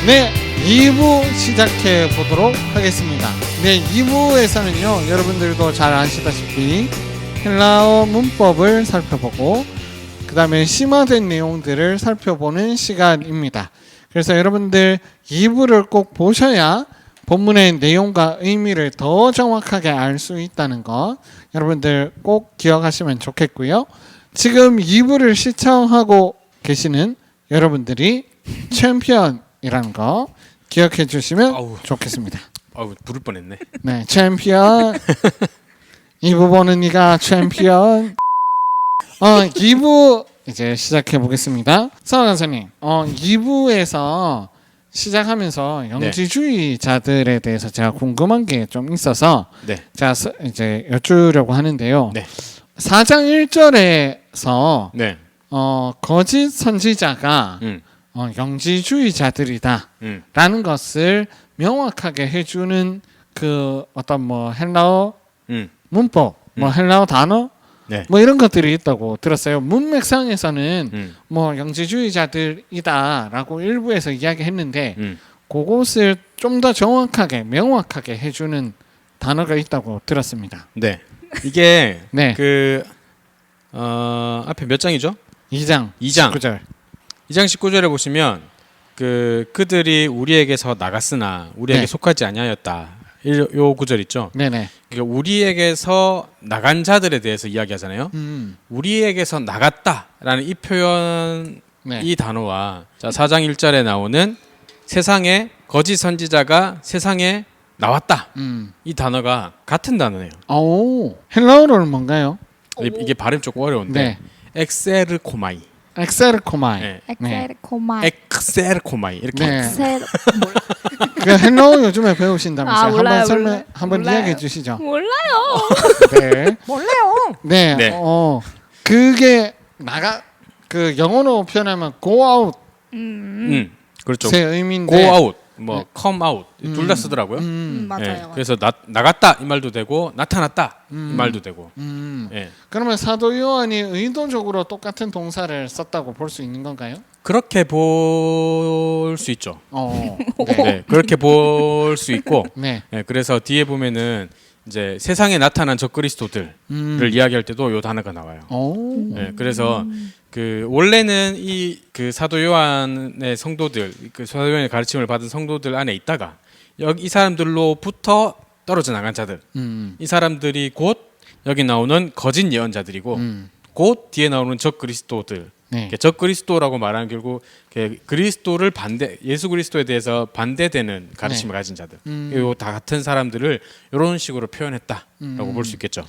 네, 2부 시작해 보도록 하겠습니다. 네, 2부에서는요, 여러분들도 잘 아시다시피 헬라어 문법을 살펴보고 그 다음에 심화된 내용들을 살펴보는 시간입니다. 그래서 여러분들 2부를 꼭 보셔야 본문의 내용과 의미를 더 정확하게 알 수 있다는 거 여러분들 꼭 기억하시면 좋겠고요. 지금 2부를 시청하고 계시는 여러분들이 챔피언이라는 거 기억해 주시면 좋겠습니다. 부를 뻔했네. 네, 챔피언. 2부 보는 네가 챔피언. 2부 이제 시작해 보겠습니다. 서원 강사님, 2부에서 시작하면서 영지주의자들에 대해서 제가 궁금한 게 좀 있어서 제가 이제 여쭈려고 하는데요. 4장 1절에서 거짓 선지자가 영지주의자들이다라는 것을 명확하게 해주는 그 어떤 뭐 헬라어 문법, 뭐 헬라어 단어 뭐 이런 것들이 있다고 들었어요. 문맥상에서는 뭐 영지주의자들이다라고 일부에서 이야기했는데 그것을 좀 더 정확하게 명확하게 해주는 단어가 있다고 들었습니다. 네, 이게 그 앞에 몇 장이죠? 2장 19절. 2장 19절에 보시면 그들이 우리에게서 나갔으나 우리에게 속하지 아니하였다. 요 구절 있죠. 네네. 그러니까 우리에게서 나간 자들에 대해서 이야기하잖아요. 우리에게서 나갔다라는 이 표현, 이 단어와 4장 1절에 나오는 세상에 거짓 선지자가 세상에 나왔다. 이 단어가 같은 단어네요. 오, 헬라어로는 뭔가요? 이게 발음 조금 어려운데 엑세르코마이. 엑세르코마이. 엑세르코마이 이렇게. 그 헬라어 요즘에 배우신다면서요? 몰라요, 한번 이야기해 주시죠. 몰라요. 네. 몰라요. 네. 그게 그 영어로 표현하면 go out. 그렇죠. 제 의미인데. go out, 뭐 come out 둘 다 쓰더라고요. 맞아요. 그래서 나갔다 이 말도 되고 나타났다 이 말도 되고. 그러면 사도 요한이 의도적으로 똑같은 동사를 썼다고 볼 수 있는 건가요? 그렇게 볼 수 있죠. 네. 그렇게 볼 수 있고. 네. 그래서 뒤에 보면은 이제 세상에 나타난 적그리스도들을 이야기할 때도 요 단어가 나와요. 그래서 그 원래는 이 그 사도 요한의 성도들, 그 사도 요한의 가르침을 받은 성도들 안에 있다가 이 사람들로부터 떨어져 나간 자들, 이 사람들이 곧 여기 나오는 거짓 예언자들이고 곧 뒤에 나오는 적그리스도들. 적그리스도라고 말하는 결국 그리스도를 예수 그리스도에 대해서 반대되는 가르침을 가진 자들, 요 다 같은 사람들을 이런 식으로 표현했다라고 볼 수 있겠죠.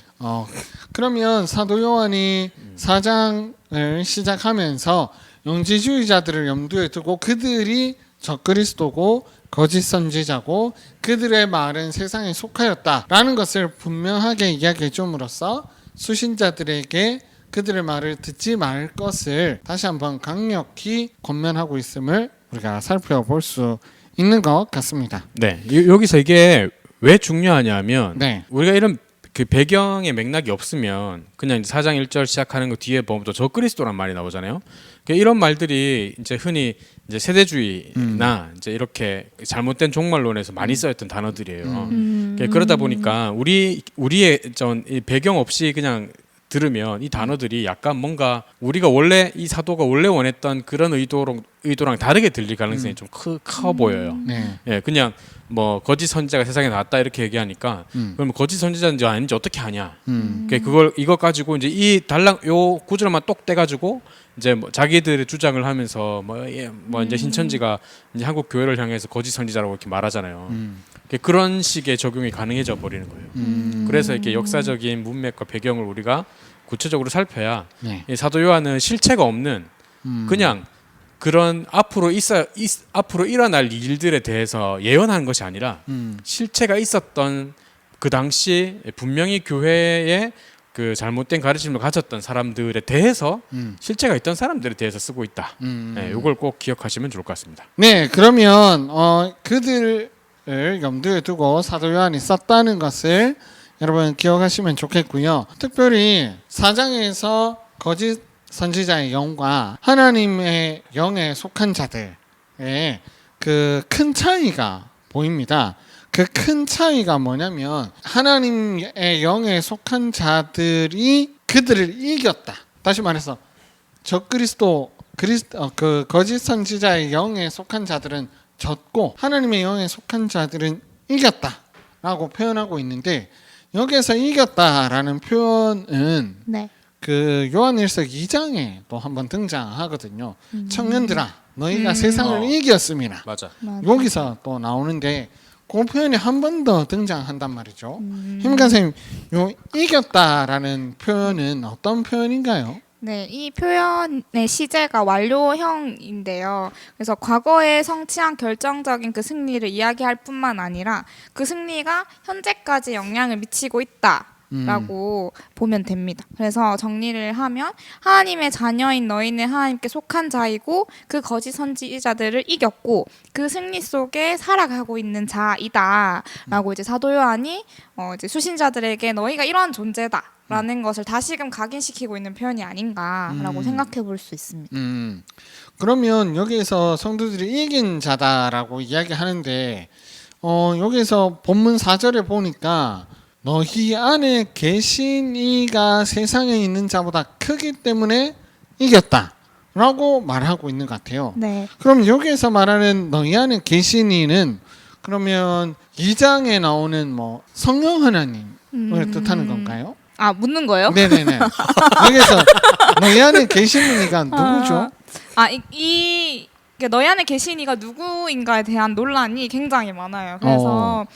그러면 사도 요한이 4장을 시작하면서 영지주의자들을 염두에 두고 그들이 적그리스도고 거짓 선지자고 그들의 말은 세상에 속하였다라는 것을 분명하게 이야기해 줌으로써 수신자들에게 그들의 말을 듣지 말 것을 다시 한번 강력히 권면하고 있음을 우리가 살펴볼 수 있는 것 같습니다. 네, 여기서 이게 왜 중요하냐면 우리가 이런 그 배경의 맥락이 없으면 그냥 4장 1절 시작하는 거 뒤에 보면 또 적그리스도란 말이 나오잖아요. 이런 말들이 이제 흔히 이제 세대주의나 이제 이렇게 잘못된 종말론에서 많이 쓰였던 단어들이에요. 그러다 보니까 우리의 이 배경 없이 그냥 들으면 이 단어들이 약간 뭔가 우리가 원래 이 사도가 원래 원했던 그런 의도랑 다르게 들릴 가능성이 좀 커 보여요. 그냥 뭐 거짓 선지자가 세상에 나왔다 이렇게 얘기하니까 그러면 거짓 선지자인지 아닌지 어떻게 하냐? 이거 가지고 이제 요 구절만 똑 떼가지고 이제 뭐 자기들의 주장을 하면서 뭐 이제 신천지가 이제 한국 교회를 향해서 거짓 선지자라고 이렇게 말하잖아요. 그런 식의 적용이 가능해져 버리는 거예요. 그래서 이렇게 역사적인 문맥과 배경을 우리가 구체적으로 살펴야 사도 요한은 실체가 없는 그냥 그런 앞으로 일어날 일들에 대해서 예언하는 것이 아니라 실체가 있었던 그 당시 분명히 교회에 그 잘못된 가르침을 가졌던 사람들에 대해서 실체가 있던 사람들에 대해서 쓰고 있다. 이걸 꼭 기억하시면 좋을 것 같습니다. 네, 그러면 그들을 염두에 두고 사도 요한이 썼다는 것을 여러분 기억하시면 좋겠고요. 특별히 4장에서 거짓 선지자의 영과 하나님의 영에 속한 자들의 그 큰 차이가 보입니다. 그 큰 차이가 뭐냐면 하나님의 영에 속한 자들이 그들을 이겼다. 다시 말해서 그 거짓 선지자의 영에 속한 자들은 졌고 하나님의 영에 속한 자들은 이겼다라고 표현하고 있는데 여기에서 이겼다라는 표현은 네. 그 요한일서 2장에 또 한번 등장하거든요. 청년들아 너희가 세상을 이겼음이라. 맞아. 여기서 또 나오는데 그 표현이 한 번 더 등장한단 말이죠. 힘간 선생님, 요 이겼다라는 표현은 어떤 표현인가요? 네, 이 표현의 시제가 완료형인데요. 그래서 과거에 성취한 결정적인 그 승리를 이야기할 뿐만 아니라 그 승리가 현재까지 영향을 미치고 있다라고 보면 됩니다. 그래서 정리를 하면 하나님의 자녀인 너희는 하나님께 속한 자이고 그 거짓 선지자들을 이겼고 그 승리 속에 살아가고 있는 자이다라고 이제 사도 요한이 이제 수신자들에게 너희가 이런 존재다. 라는 것을 다시금 각인시키고 있는 표현이 아닌가라고 생각해 볼 수 있습니다. 그러면 여기에서 성도들이 이긴 자다라고 이야기하는데 여기서 본문 4절에 보니까 너희 안에 계신 이가 세상에 있는 자보다 크기 때문에 이겼다라고 말하고 있는 것 같아요. 네. 그럼 여기에서 말하는 너희 안에 계신 이는 그러면 2장에 나오는 뭐 성령 하나님을 뜻하는 건가요? 아, 묻는 거예요? 네네네. 여기서 너희 안에 계시는 이가 누구죠? 이 너희 안에 계신 이가 누구인가에 대한 논란이 굉장히 많아요. 그래서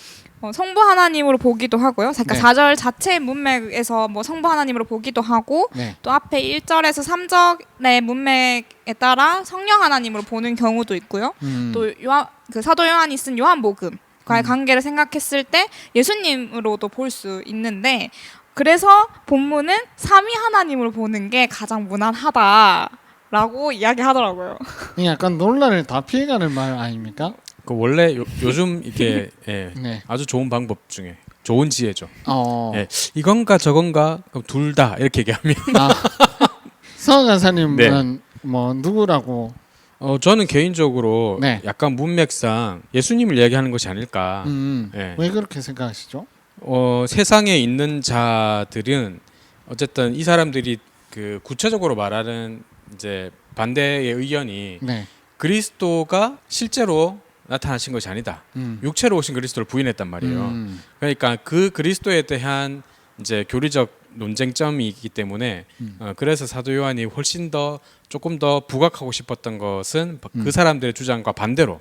성부 하나님으로 보기도 하고요. 그러니까 네. 4절 자체의 문맥에서 뭐 성부 하나님으로 보기도 하고 네. 또 앞에 1절에서 3절의 문맥에 따라 성령 하나님으로 보는 경우도 있고요. 또 그 사도 요한이 쓴 요한복음과의 관계를 생각했을 때 예수님으로도 볼 수 있는데 그래서 본문은 삼위 하나님으로 보는 게 가장 무난하다라고 이야기하더라고요. 약간 논란을 다 피해가는 말 아닙니까? 그 원래 요즘 이게 네. 아주 좋은 방법 중에 좋은 지혜죠. 예. 이건가 저건가 둘 다 이렇게 얘기하면 서원 간사님은 네. 뭐 누구라고? 저는 개인적으로 네. 약간 문맥상 예수님을 얘기하는 것이 아닐까. 왜 그렇게 생각하시죠? 세상에 있는 자들은 어쨌든 이 사람들이 그 구체적으로 말하는 이제 반대의 의견이 네. 그리스도가 실제로 나타나신 것이 아니다. 육체로 오신 그리스도를 부인했단 말이에요. 그러니까 그 그리스도에 대한 이제 교리적 논쟁점이 있기 때문에 그래서 사도 요한이 훨씬 더 조금 더 부각하고 싶었던 것은 그 사람들의 주장과 반대로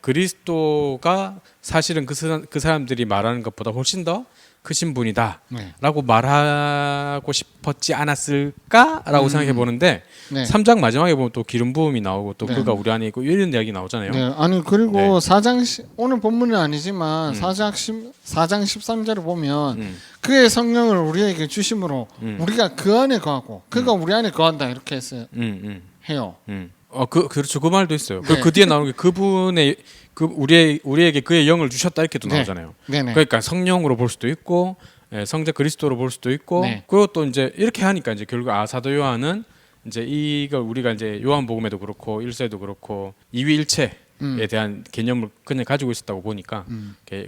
그리스도가 사실은 그 사람들이 말하는 것보다 훨씬 더 크신 분이다 라고 말하고 싶었지 않았을까라고 생각해 보는데 3장 마지막에 보면 또 기름 부음이 나오고 또 그가 우리 안에 있고 이런 이야기 나오잖아요. 네. 아니 그리고 4장 오늘 본문은 아니지만 4장 13절을 보면 그의 성령을 우리에게 주심으로 우리가 그 안에 거하고 그가 우리 안에 거한다 이렇게 해서 해요. 그렇죠. 그 말도 있어요. 그 뒤에 나오는 게 그분의 우리에게 그의 영을 주셨다 이렇게도 나오잖아요. 그러니까 성령으로 볼 수도 있고 성자 그리스도로 볼 수도 있고 그리고 또 이제 이렇게 하니까 이제 결국 사도 요한은 이제 이걸 우리가 이제 요한복음에도 그렇고 일서에도 그렇고 이위일체에 대한 개념을 그냥 가지고 있었다고 보니까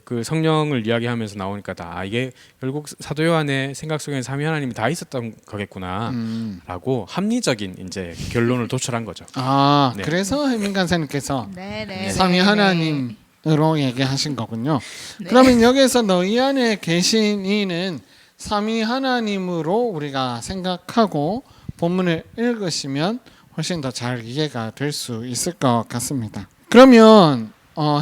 그 성령을 이야기하면서 나오니까 이게 결국 사도 요한의 생각 속에는 삼위 하나님이 다 있었던 거겠구나라고 합리적인 이제 결론을 도출한 거죠. 네. 그래서 해민 간사님께서 네. 삼위 하나님으로 얘기하신 거군요. 그러면 여기서 너희 안에 계신 이는 삼위 하나님으로 우리가 생각하고 본문을 읽으시면 훨씬 더 잘 이해가 될 수 있을 것 같습니다. 그러면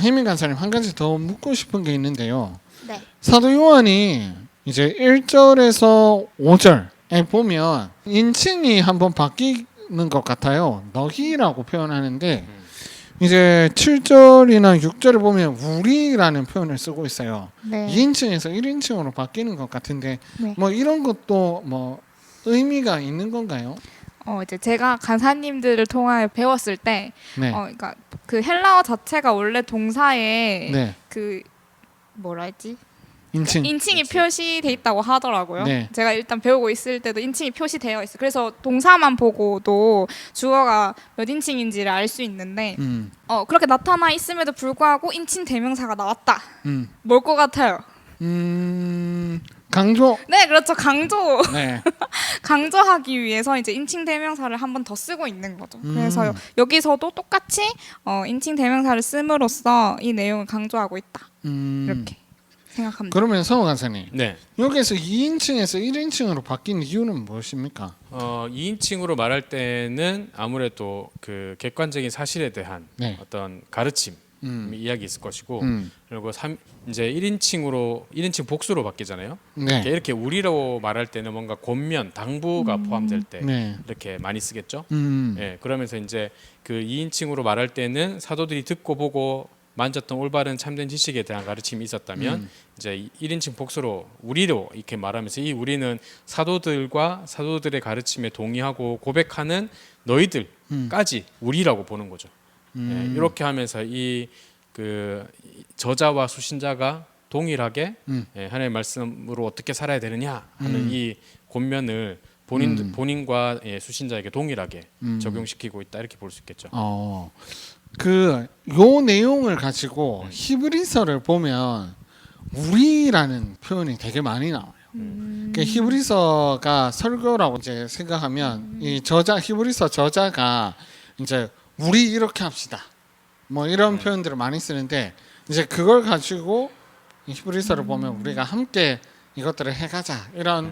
혜민 간사님 한 가지 더 묻고 싶은 게 있는데요. 네. 사도 요한이 이제 1절에서 5절에 보면 인칭이 한번 바뀌는 것 같아요. 너희라고 표현하는데 이제 7절이나 6절을 보면 우리라는 표현을 쓰고 있어요. 2인칭에서 1인칭으로 바뀌는 것 같은데 뭐 이런 것도 뭐 의미가 있는 건가요? 이제 제가 간사님들을 통하여 배웠을 때, 그러니까 그 헬라어 자체가 원래 동사에 그 뭐라 했지? 인칭이 표시돼 있다고 하더라고요. 네. 제가 일단 배우고 있을 때도 인칭이 표시되어 있어요. 그래서 동사만 보고도 주어가 몇 인칭인지를 알 수 있는데 그렇게 나타나 있음에도 불구하고 인칭 대명사가 나왔다. 뭘 것 같아요? 강조. 네, 그렇죠. 강조. 네. 강조하기 위해서 이제 인칭 대명사를 한 번 더 쓰고 있는 거죠. 그래서 여기서도 똑같이 인칭 대명사를 씀으로써 이 내용을 강조하고 있다. 이렇게 생각합니다. 그러면 성우 간사님, 네. 여기서 2인칭에서 1인칭으로 바뀐 이유는 무엇입니까? 2인칭으로 말할 때는 아무래도 그 객관적인 사실에 대한 네. 어떤 가르침 이야기 있을 것이고 그리고 이제 1인칭 복수로 바뀌잖아요. 네. 이렇게 우리로 말할 때는 뭔가 권면, 당부가 포함될 때 네. 이렇게 많이 쓰겠죠. 예, 그러면서 이제 그 2인칭으로 말할 때는 사도들이 듣고 보고 만졌던 올바른 참된 지식에 대한 가르침이 있었다면 이제 1인칭 복수로 우리로 이렇게 말하면서 이 우리는 사도들과 사도들의 가르침에 동의하고 고백하는 너희들까지 우리라고 보는 거죠. 예, 이렇게 하면서 이 그 저자와 수신자가 동일하게 예, 하나님의 말씀으로 어떻게 살아야 되느냐 하는 이 권면을 본인과 예, 수신자에게 동일하게 적용시키고 있다 이렇게 볼 수 있겠죠. 요 내용을 가지고 히브리서를 보면 우리라는 표현이 되게 많이 나와요. 그러니까 히브리서가 설교라고 이제 생각하면 이 히브리서 저자가 이제 우리 이렇게 합시다. 뭐 이런 표현들을 많이 쓰는데 이제 그걸 가지고 히브리서를 보면 우리가 함께 이것들을 해가자 이런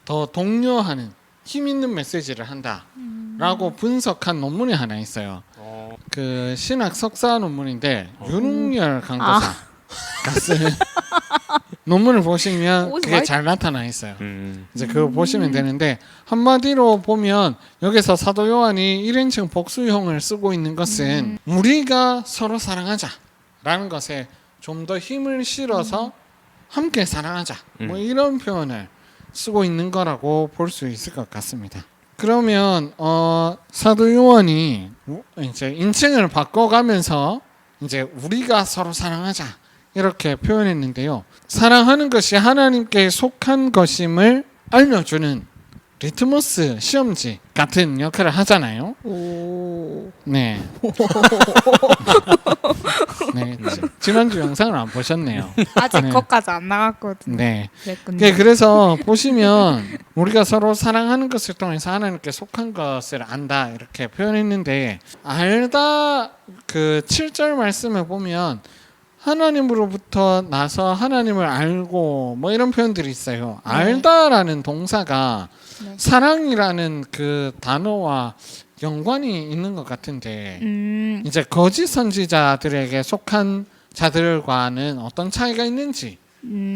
더 독려하는 힘 있는 메시지를 한다라고 분석한 논문이 하나 있어요. 그 신학 석사 논문인데 윤웅열 강도사가 쓴 논문을 보시면 그게 잘 나타나 있어요. 이제 그거 보시면 되는데 한마디로 보면 여기서 사도 요한이 1인칭 복수형을 쓰고 있는 것은 우리가 서로 사랑하자라는 것에 좀 더 힘을 실어서 함께 사랑하자 뭐 이런 표현을 쓰고 있는 거라고 볼 수 있을 것 같습니다. 그러면 사도 요한이 이제 인칭을 바꿔가면서 이제 우리가 서로 사랑하자 이렇게 표현했는데요. 사랑하는 것이 하나님께 속한 것임을 알려주는 리트머스 시험지 같은 역할을 하잖아요. 네. 네. 지난주 영상을 안 보셨네요. 아직 네. 거기까지 안 나갔거든요. 네. 그랬군요. 네, 그래서 보시면 우리가 서로 사랑하는 것을 통해서 하나님께 속한 것을 안다 이렇게 표현했는데 알다 그 7절 말씀을 보면 하나님으로부터 나서 하나님을 알고 뭐 이런 표현들이 있어요. 네. 알다라는 동사가 네. 사랑이라는 그 단어와 연관이 있는 것 같은데 이제 거짓 선지자들에게 속한 자들과는 어떤 차이가 있는지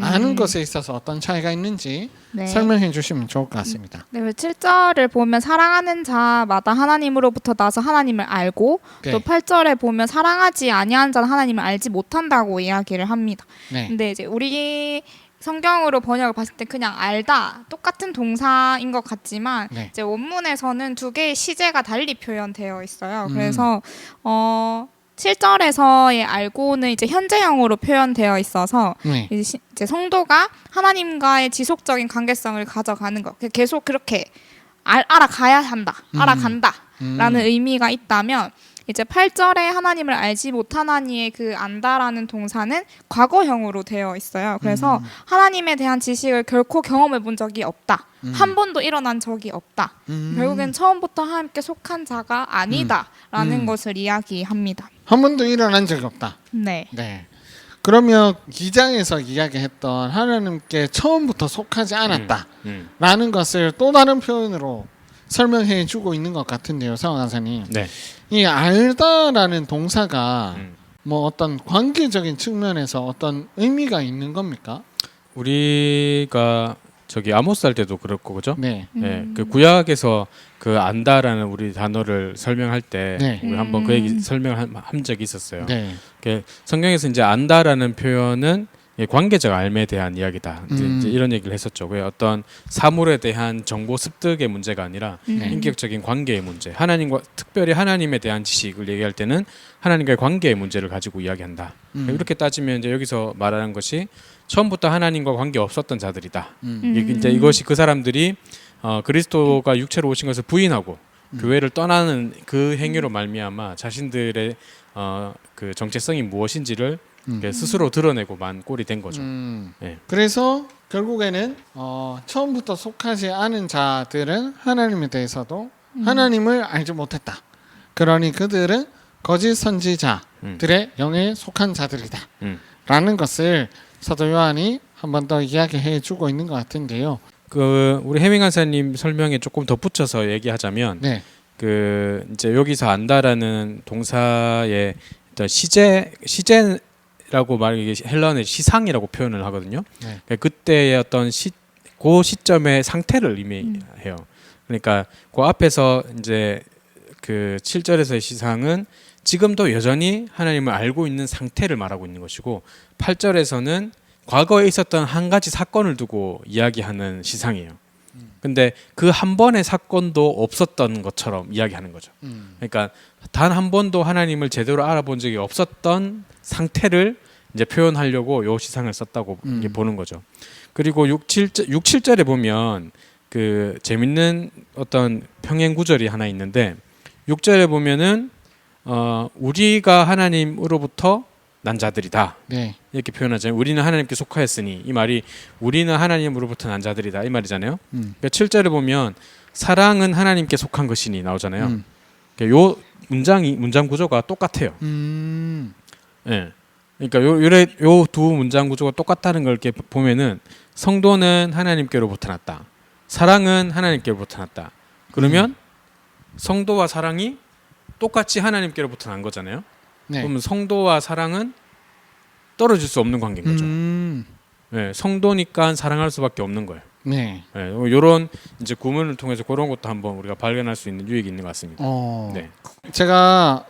아는 것에 있어서 어떤 차이가 있는지 네. 설명해 주시면 좋을 것 같습니다. 네, 7절을 보면 사랑하는 자마다 하나님으로부터 나서 하나님을 알고 네. 또 8절에 보면 사랑하지 아니하는 자는 하나님을 알지 못한다고 이야기를 합니다. 네. 근데 이제 우리 성경으로 번역을 봤을 때 그냥 알다 똑같은 동사인 것 같지만 네. 이제 원문에서는 두 개의 시제가 달리 표현되어 있어요. 그래서 7절에서의 알고는 이제 현재형으로 표현되어 있어서 네. 이제 성도가 하나님과의 지속적인 관계성을 가져가는 것, 계속 그렇게 알아가야 한다, 알아간다라는 의미가 있다면 이제 8절에 하나님을 알지 못하나니의 그 안다라는 동사는 과거형으로 되어 있어요. 그래서 하나님에 대한 지식을 결코 경험해 본 적이 없다. 한 번도 일어난 적이 없다. 결국엔 처음부터 하나님께 속한 자가 아니다라는 것을 이야기합니다. 한 번도 일어난 적이 없다. 네. 네. 그러면 2장에서 이야기했던 하나님께 처음부터 속하지 않았다라는 것을 또 다른 표현으로 설명해 주고 있는 것 같은데요, 성화 강사님. 네. 이 알다라는 동사가 뭐 어떤 관계적인 측면에서 어떤 의미가 있는 겁니까? 우리가 저기 아모스 할 때도 그렇고 그죠? 네. 네. 그 구약에서 그 안다라는 우리 단어를 설명할 때 네. 우리 한번 그 얘기 설명을 한 적이 있었어요. 네. 성경에서 이제 안다라는 표현은 관계적 알매에 대한 이야기다. 이제 이런 얘기를 했었죠. 왜 어떤 사물에 대한 정보 습득의 문제가 아니라 인격적인 관계의 문제. 하나님과 특별히 하나님에 대한 지식을 얘기할 때는 하나님과의 관계의 문제를 가지고 이야기한다. 이렇게 따지면 이제 여기서 말하는 것이 처음부터 하나님과 관계 없었던 자들이다. 이제 이것이 그 사람들이 그리스도가 육체로 오신 것을 부인하고 교회를 떠나는 그 행위로 말미암아 자신들의 그 정체성이 무엇인지를 스스로 드러내고만 꼴이 된 거죠. 네. 그래서 결국에는 처음부터 속하지 않은 자들은 하나님에 대해서도 하나님을 알지 못했다. 그러니 그들은 거짓 선지자들의 영에 속한 자들이다. 라는 것을 사도 요한이 한 번 더 이야기해 주고 있는 것 같은데요. 그 우리 해밍 간사님 설명에 조금 덧붙여서 얘기하자면 네. 그 이제 여기서 안다라는 동사의 어떤 시제라고 말하기 헬런의 시상이라고 표현을 하거든요. 네. 그러니까 그때의 어떤 그 시점의 상태를 의미해요. 그러니까 그 앞에서 이제 그 7절에서의 시상은 지금도 여전히 하나님을 알고 있는 상태를 말하고 있는 것이고 8절에서는 과거에 있었던 한 가지 사건을 두고 이야기하는 시상이에요. 근데 그 한 번의 사건도 없었던 것처럼 이야기하는 거죠. 그러니까 단 한 번도 하나님을 제대로 알아본 적이 없었던 상태를 이제 표현하려고 요 시상을 썼다고 이제 보는 거죠. 그리고 6, 7절에 보면 그 재밌는 어떤 평행 구절이 하나 있는데 6절에 보면은 우리가 하나님으로부터 난 자들이다. 네. 이렇게 표현하잖아요. 우리는 하나님께 속하였으니 이 말이 우리는 하나님으로부터 난 자들이다 이 말이잖아요. 그러니까 7절에 보면 사랑은 하나님께 속한 것이니 나오잖아요. 그러니까 요 문장 구조가 똑같아요. 예. 그러니까 요 두 문장 구조가 똑같다는 걸 이렇게 보면은 성도는 하나님께로부터 났다. 사랑은 하나님께로부터 났다. 그러면 성도와 사랑이 똑같이 하나님께로부터 난 거잖아요. 네. 그러면 성도와 사랑은 떨어질 수 없는 관계인 거죠. 네, 성도니까 사랑할 수밖에 없는 거예요. 네. 이런 이제 구문을 통해서 그런 것도 한번 우리가 발견할 수 있는 유익이 있는 것 같습니다. 네. 제가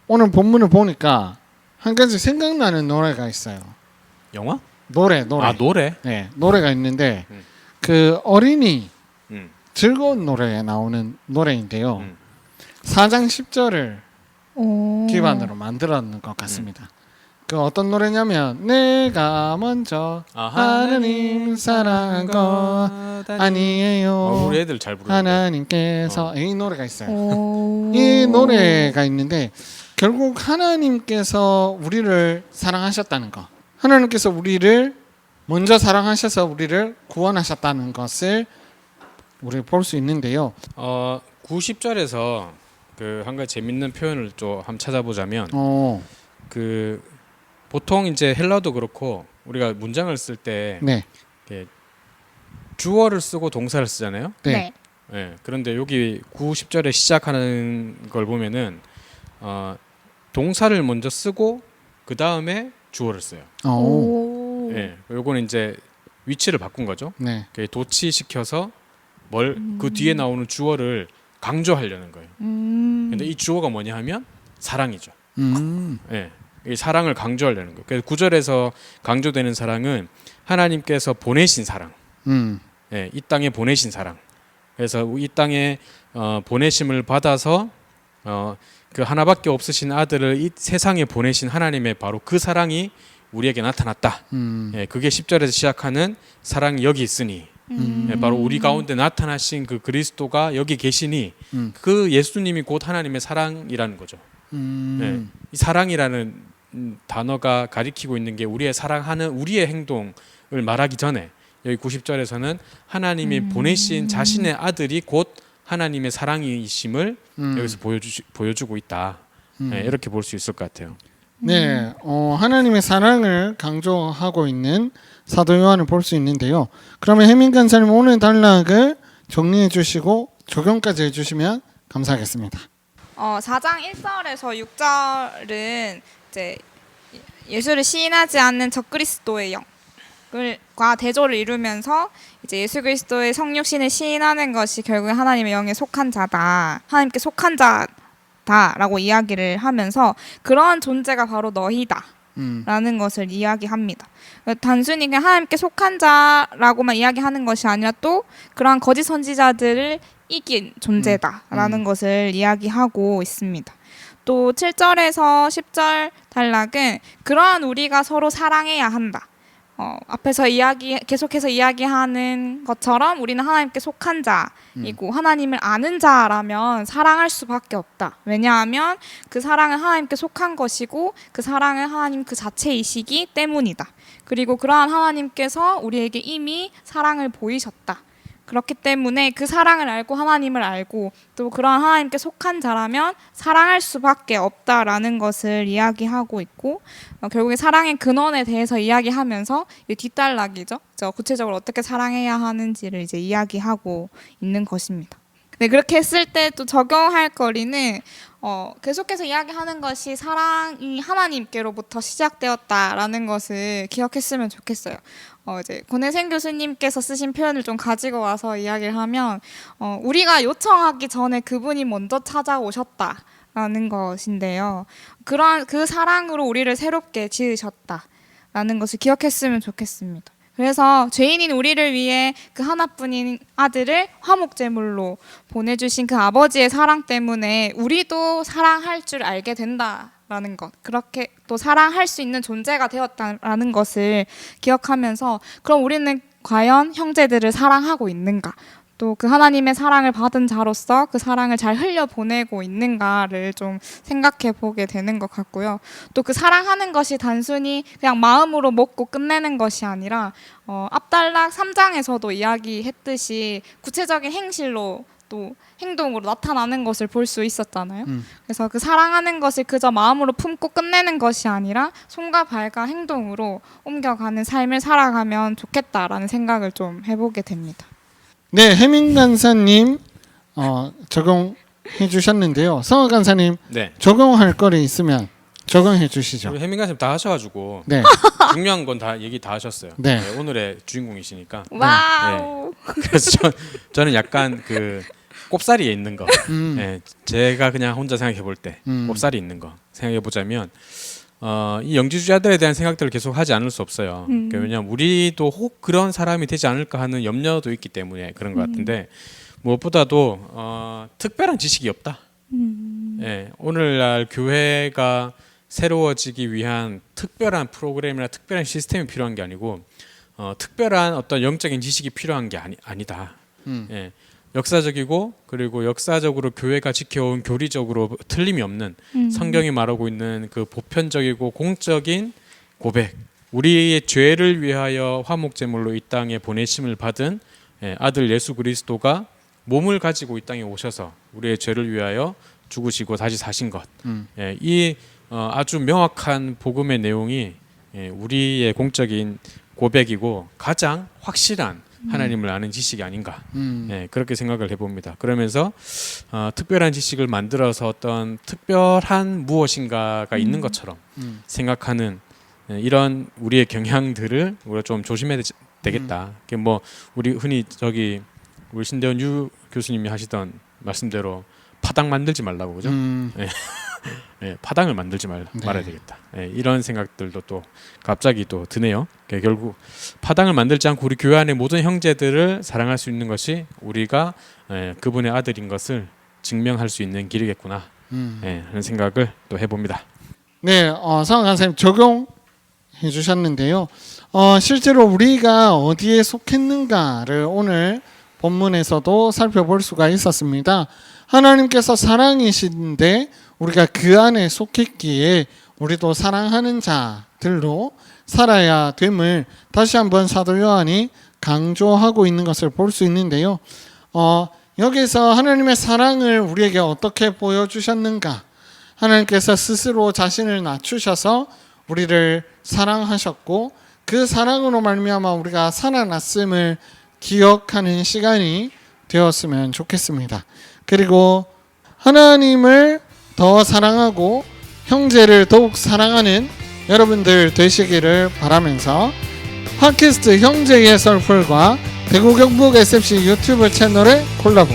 오늘 본문을 보니까 한 가지 생각나는 노래가 있어요. 영화? 노래. 아 노래? 네, 노래가 있는데 그 어린이 즐거운 노래에 나오는 노래인데요. 4장 10절을 기반으로 만들었는 것 같습니다. 그 어떤 노래냐면 내가 먼저 하나님 사랑한 것 아니에요. 우리 애들 잘 부르는데. 하나님께서 이 노래가 있어요. 이 노래가 있는데 결국 하나님께서 우리를 사랑하셨다는 것, 하나님께서 우리를 먼저 사랑하셔서 우리를 구원하셨다는 것을 우리 볼 수 있는데요. 90절에서 그 한 가지 재밌는 표현을 좀 한번 찾아보자면 그 보통 이제 헬라도 그렇고 우리가 문장을 쓸 때 네. 주어를 쓰고 동사를 쓰잖아요. 네. 네. 그런데 여기 90절에 시작하는 걸 보면은 동사를 먼저 쓰고 그 다음에 주어를 써요. 네. 요거는 이제 위치를 바꾼 거죠. 네. 도치시켜서 그 뒤에 나오는 주어를 강조하려는 거예요. 근데 이 주어가 뭐냐 하면 사랑이죠. 네. 이 사랑을 강조하려는 거예요. 그래서 9절에서 강조되는 사랑은 하나님께서 보내신 사랑. 네, 이 땅에 보내신 사랑. 그래서 이 땅에 보내심을 받아서 그 하나밖에 없으신 아들을 이 세상에 보내신 하나님의 바로 그 사랑이 우리에게 나타났다. 네, 그게 10절에서 시작하는 사랑이 여기 있으니 네, 바로 우리 가운데 나타나신 그 그리스도가 여기 계시니 그 예수님이 곧 하나님의 사랑이라는 거죠. 네, 이 사랑이라는 단어가 가리키고 있는 게 우리의 사랑하는 우리의 행동을 말하기 전에 여기 90절에서는 하나님이 보내신 자신의 아들이 곧 하나님의 사랑이심을 여기서 보여주고 있다. 네, 이렇게 볼 수 있을 것 같아요. 네, 하나님의 사랑을 강조하고 있는 사도 요한을 볼 수 있는데요. 그러면 해민 간사님 오늘 단락을 정리해 주시고 적용까지 해주시면 감사하겠습니다. 4장 1절에서 6절은 이제 예수를 시인하지 않는 적그리스도의 영과 대조를 이루면서 이제 예수 그리스도의 성육신을 시인하는 것이 결국 하나님의 영에 속한 자다, 하나님께 속한 자다라고 이야기를 하면서 그러한 존재가 바로 너희다 라는 것을 이야기합니다. 단순히 그냥 하나님께 속한 자라고만 이야기하는 것이 아니라 또 그러한 거짓 선지자들을 이긴 존재다라는 것을 이야기하고 있습니다. 또 7절에서 10절 단락은 그러한 우리가 서로 사랑해야 한다. 앞에서 계속해서 이야기하는 것처럼 우리는 하나님께 속한 자이고 하나님을 아는 자라면 사랑할 수밖에 없다. 왜냐하면 그 사랑은 하나님께 속한 것이고 그 사랑은 하나님 그 자체이시기 때문이다. 그리고 그러한 하나님께서 우리에게 이미 사랑을 보이셨다. 그렇기 때문에 그 사랑을 알고 하나님을 알고 또 그러한 하나님께 속한 자라면 사랑할 수밖에 없다라는 것을 이야기하고 있고 결국에 사랑의 근원에 대해서 이야기하면서 이 뒷단락이죠. 구체적으로 어떻게 사랑해야 하는지를 이제 이야기하고 있는 것입니다. 네, 그렇게 했을 때 또 적용할 거리는 계속해서 이야기하는 것이 사랑이 하나님께로부터 시작되었다라는 것을 기억했으면 좋겠어요. 이제 권혜생 교수님께서 쓰신 표현을 좀 가지고 와서 이야기를 하면 우리가 요청하기 전에 그분이 먼저 찾아오셨다라는 것인데요. 그러한 그 사랑으로 우리를 새롭게 지으셨다라는 것을 기억했으면 좋겠습니다. 그래서 죄인인 우리를 위해 그 하나뿐인 아들을 화목제물로 보내주신 그 아버지의 사랑 때문에 우리도 사랑할 줄 알게 된다라는 것, 그렇게 또 사랑할 수 있는 존재가 되었다라는 것을 기억하면서 그럼 우리는 과연 형제들을 사랑하고 있는가? 또 그 하나님의 사랑을 받은 자로서 그 사랑을 잘 흘려보내고 있는가를 좀 생각해 보게 되는 것 같고요. 또 그 사랑하는 것이 단순히 그냥 마음으로 먹고 끝내는 것이 아니라 앞단락 3장에서도 이야기했듯이 구체적인 행실로 또 행동으로 나타나는 것을 볼 수 있었잖아요. 그래서 그 사랑하는 것을 그저 마음으로 품고 끝내는 것이 아니라 손과 발과 행동으로 옮겨가는 삶을 살아가면 좋겠다라는 생각을 좀 해보게 됩니다. 네, 해민 간사님 적용해 주셨는데요. 성화 간사님 네. 적용할 거리 있으면 적용해 주시죠. 해민 간사님 다 하셔가지고 네. 중요한 건 다 얘기 다 하셨어요. 네. 네, 오늘의 주인공이시니까. 와우. 네. 그래서 저는 약간 그 꼽사리에 있는 거. 네, 제가 그냥 혼자 생각해 볼 때 꼽사리 있는 거 생각해 보자면. 이 영지주의자들에 대한 생각들을 계속 하지 않을 수 없어요. 그러니까 왜냐하면 우리도 혹 그런 사람이 되지 않을까 하는 염려도 있기 때문에 그런 것 같은데 무엇보다도 특별한 지식이 없다. 예, 오늘날 교회가 새로워지기 위한 특별한 프로그램이나 특별한 시스템이 필요한 게 아니고 특별한 어떤 영적인 지식이 필요한 게 아니다. 예, 역사적이고 그리고 역사적으로 교회가 지켜온 교리적으로 틀림이 없는 성경이 말하고 있는 그 보편적이고 공적인 고백, 우리의 죄를 위하여 화목제물로 이 땅에 보내심을 받은 아들 예수 그리스도가 몸을 가지고 이 땅에 오셔서 우리의 죄를 위하여 죽으시고 다시 사신 것, 이 아주 명확한 복음의 내용이 우리의 공적인 고백이고 가장 확실한 하나님을 아는 지식이 아닌가, 그렇게 생각을 해봅니다. 그러면서 특별한 지식을 만들어서 어떤 특별한 무엇인가가 있는 것처럼 생각하는 이런 우리의 경향들을 우리가 좀 조심해야 되겠다. 뭐 우리 흔히 우리 신대원 유 교수님이 하시던 말씀대로 파당 만들지 말라고, 그죠? 파당을 만들지 말아야 되겠다. 이런 생각들도 또 갑자기 또 드네요. 결국 파당을 만들지 않고 우리 교회 안의 모든 형제들을 사랑할 수 있는 것이 우리가 그분의 아들인 것을 증명할 수 있는 길이겠구나 하는 생각을 또 해봅니다. 네, 성화 간사님 적용해 주셨는데요. 실제로 우리가 어디에 속했는가를 오늘 본문에서도 살펴볼 수가 있었습니다. 하나님께서 사랑이신데 우리가 그 안에 속했기에 우리도 사랑하는 자들로 살아야 됨을 다시 한번 사도 요한이 강조하고 있는 것을 볼 수 있는데요. 여기서 하나님의 사랑을 우리에게 어떻게 보여주셨는가? 하나님께서 스스로 자신을 낮추셔서 우리를 사랑하셨고 그 사랑으로 말미암아 우리가 살아났음을 기억하는 시간이 되었으면 좋겠습니다. 그리고 하나님을 더 사랑하고 형제를 더욱 사랑하는 여러분들 되시기를 바라면서 팟캐스트 형제의 썰풀과 대구 경북 SFC 유튜브 채널의 콜라보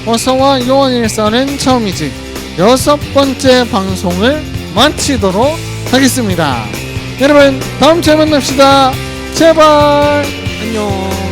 어서와 요원일서는 처음이지 6번째 방송을 마치도록 하겠습니다. 여러분 다음 주에 만납시다. 제발. 안녕.